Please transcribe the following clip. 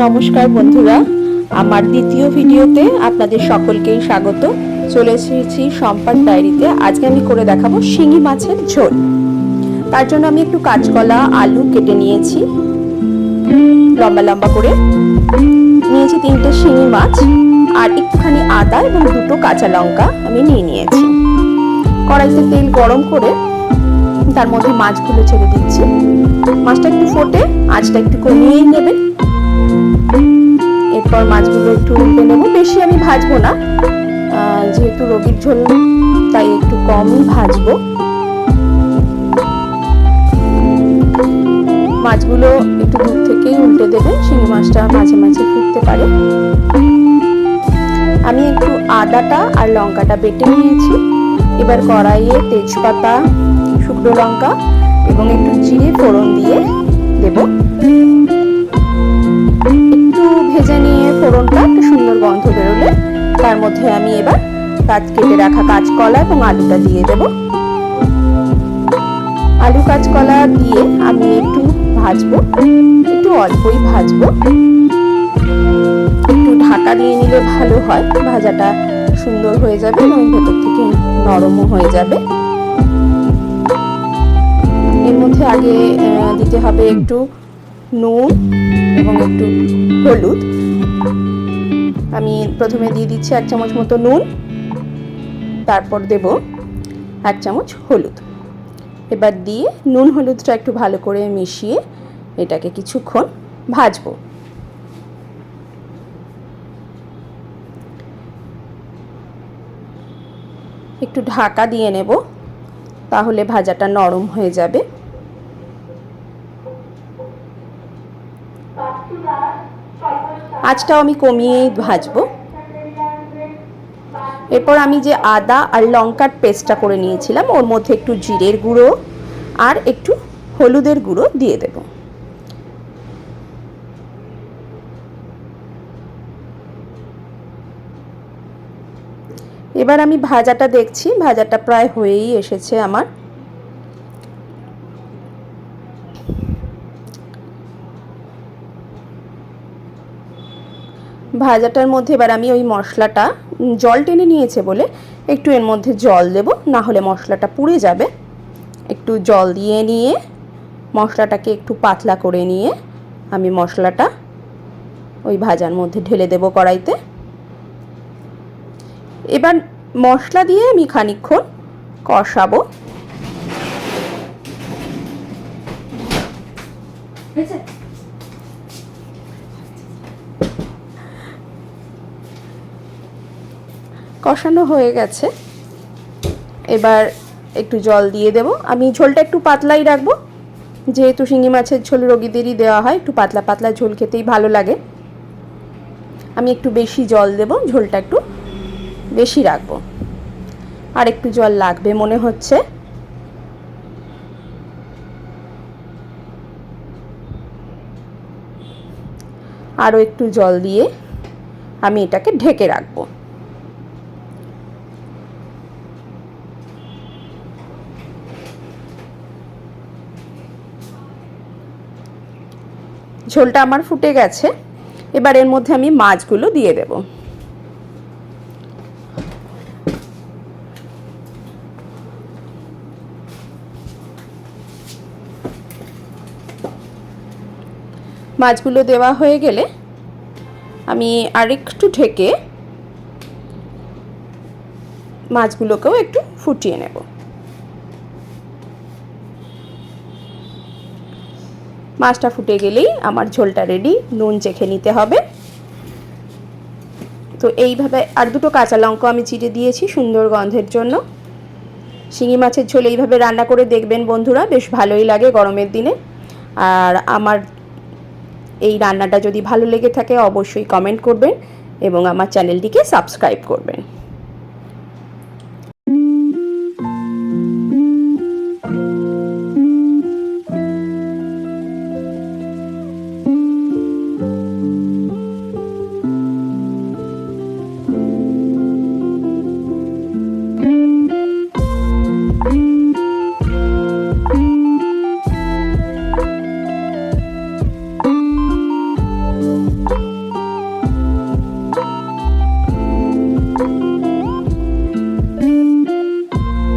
নমস্কার বন্ধুরা, আমার দ্বিতীয় ভিডিওতে আপনাদের সকলকেই স্বাগত। চলে এসেছি সম্পাদ ডায়েরিতে। আজকে আমি করে দেখাবো শিঙি মাছের ঝোল। তার জন্য আমি একটু কাঁচকলা আলু কেটে নিয়েছি লম্বা লম্বা করে, নিয়েছি 3টে শিঙি মাছ আর একটুখানি আদা এবং 2টো কাঁচা লঙ্কা আমি নিয়ে নিয়েছি। কড়াইতে তেল গরম করে তার মধ্যে মাছগুলো ছেড়ে দিচ্ছি। মাছটা একটু ফোটে, আঁচটা একটু কমিয়েই নেবেন। এরপর মাছগুলো একটু উল্টে নেব। বেশি আমি ভাজবো না, যেহেতু রোগীর ঝোল তাই একটু কমই ভাজবো। মাছগুলো একটু দূর থেকেই উল্টে দেবেন, শিঙি মাছটা মাঝে মাঝে ফুটতে পারে। আমি একটু আদাটা আর লঙ্কাটা বেটে নিয়েছি। এবার কড়াইয়ে তেজপাতা, শুকনো লঙ্কা এবং একটু জিরে ফোড়ন দিয়ে দেব। একটু ভেজে নিয়ে ফোড়নটা একটু সুন্দর গন্ধ বেরোলে তার মধ্যে আমি এবার কেটে রাখা কাঁচকলা এবং আলুটা দিয়ে দেব। আলু কাঁচকলা দিয়ে আমি একটু ভাজবো, একটু অল্পই ভাজবো। একটু ঢাকা দিয়ে নিলে ভালো হয়, ভাজাটা সুন্দর হয়ে যাবে এবং ভেতর থেকে নরমও হয়ে যাবে। এর মধ্যে আগে দিতে হবে একটু নুন এবং একটু হলুদ। আমি প্রথমে দিয়ে দিচ্ছি 1 চামচ মতো নুন, তারপর দেব 1 চামচ হলুদ। এবার দিয়ে নুন হলুদটা একটু ভালো করে মিশিয়ে এটাকে কিছুক্ষণ ভাজবো। একটু ঢাকা দিয়ে নেব, তাহলে ভাজাটা নরম হয়ে যাবে। আঁচটাও আমি কমিয়েই ভাজবো। এরপর আমি যে আদা আর লঙ্কার পেস্টটা করে নিয়েছিলাম, ওর মধ্যে একটু জিরের গুঁড়ো আর একটু হলুদের গুঁড়ো দিয়ে দেব। এবার আমি ভাজাটা দেখছি, ভাজাটা প্রায় হয়েই এসেছে আমার। ভাজাটার মধ্যে এবার আমি ওই মশলাটা, জল টেনে নিয়েছে বলে একটু এর মধ্যে জল দেব, না হলে মশলাটা পুড়ে যাবে। একটু জল দিয়ে নিয়ে মশলাটাকে একটু পাতলা করে নিয়ে আমি মশলাটা ওই ভাজার মধ্যে ঢেলে দেব কড়াইতে। এবার মশলা দিয়ে আমি খানিকক্ষণ কষাবো। কষানো হয়ে গেছে, এবার একটু জল দিয়ে দেব। আমি ঝোলটা একটু পাতলাই রাখবো, যেহেতু শিঙি মাছের ঝোল রোগীদেরই দেওয়া হয়, একটু পাতলা পাতলা ঝোল খেতেই ভালো লাগে। আমি একটু বেশি জল দেব, ঝোলটা একটু বেশি রাখবো। আর একটু জল লাগবে মনে হচ্ছে। আরও একটু জল দিয়ে আমি এটাকে ঢেকে রাখবো। ঝোলটা আমার ফুটে গেছে, এবার এর মধ্যে আমি মাছগুলো দিয়ে দেব। মাছগুলো দেওয়া হয়ে গেলে আমি আরেকটু ঢেকে মাছগুলোকেও একটু ফুটিয়ে নেব। মাছটা ফুটে গেলেই আমার ঝোলটা রেডি। নুন চেখে নিতে হবে। তো এইভাবে আর 2টো কাঁচা লঙ্কা আমি চিড়ে দিয়েছি সুন্দর গন্ধের জন্য। শিঙি মাছের ঝোল এইভাবে রান্না করে দেখবেন বন্ধুরা, বেশ ভালোই লাগে গরমের দিনে। আর আমার এই রান্নাটা যদি ভালো লেগে থাকে অবশ্যই কমেন্ট করবেন এবং আমার চ্যানেলটিকে সাবস্ক্রাইব করবেন।